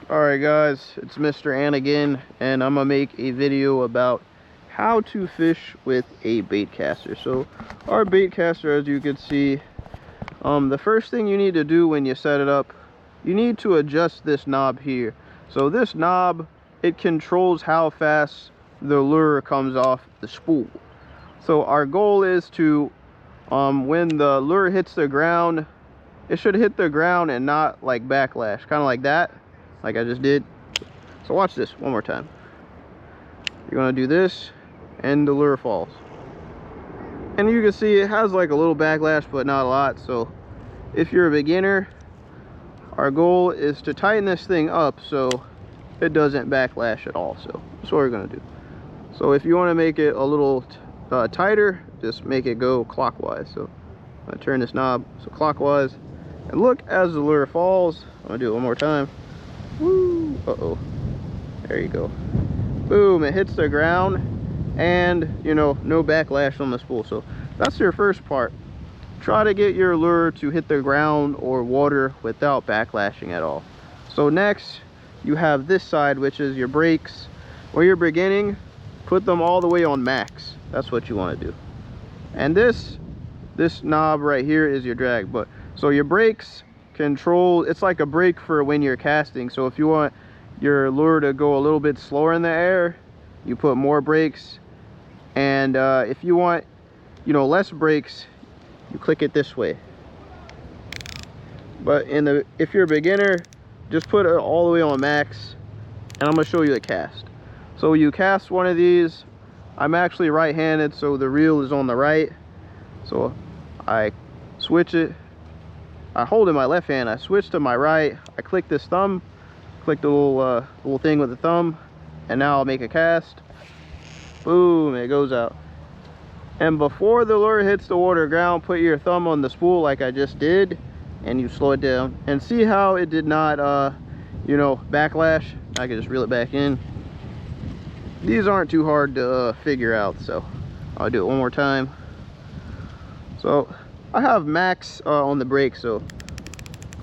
Alright guys, it's Mr. Ant again, and I'm gonna make a video about how to fish with a bait caster. So our bait caster, as you can see, the first thing you need to do when you set it up, you need to adjust this knob here. So this knob, it controls how fast the lure comes off the spool. So our goal is to, when the lure hits the ground, it should hit the ground and not like backlash, kind of like that, like I just did. So watch this one more time. You're gonna do this and the lure falls, and you can see it has like a little backlash but not a lot. So if you're a beginner, our goal is to tighten this thing up so it doesn't backlash at all. So that's what we're gonna do. So if you want to make it a little tighter, just make it go clockwise. So I'm gonna turn this knob so clockwise, and look as the lure falls. I'm gonna do it one more time. Woo! Uh-oh. There you go. Boom! It hits the ground, and you know, no backlash on the spool. So that's your first part. Try to get your lure to hit the ground or water without backlashing at all. So next, you have this side, which is your brakes. When you're beginning, put them all the way on max. That's what you want to do. And this knob right here is your drag. But so your brakes control, it's like a brake for when you're casting. So if you want your lure to go a little bit slower in the air, you put more brakes. And if you want, you know, less brakes, you click it this way. But if you're a beginner, just put it all the way on max, and I'm gonna show you the cast. So you cast one of these. I'm actually right-handed, so the reel is on the right. So I switch it. I hold in my left hand, I switch to my right, I click this thumb, click the little thing with the thumb, and now I'll make a cast. Boom, it goes out. And before the lure hits the water ground, put your thumb on the spool like I just did, and you slow it down. And see how it did not, you know, backlash? I can just reel it back in. These aren't too hard to figure out, so I'll do it one more time. So I have max on the brake, so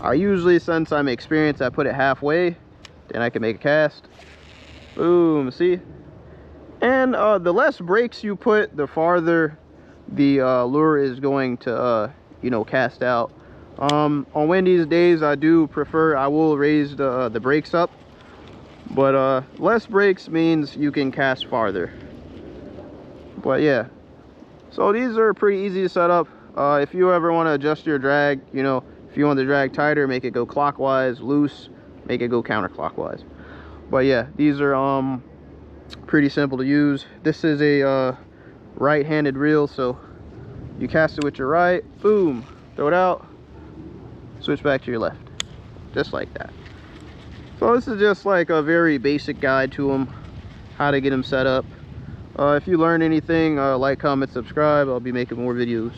I usually, since I'm experienced, I put it halfway, then I can make a cast. Boom, see? And the less brakes you put, the farther the lure is going to, you know, cast out. On windy days, I will raise the brakes up, but less brakes means you can cast farther. But yeah, so these are pretty easy to set up. If you ever want to adjust your drag, you know, if you want the drag tighter, make it go clockwise. Loose, make it go counterclockwise. But yeah, these are pretty simple to use. This is a right-handed reel, so you cast it with your right, boom, throw it out, switch back to your left, just like that. So this is just like a very basic guide to them, how to get them set up. If you learn anything, like, comment, subscribe. I'll be making more videos.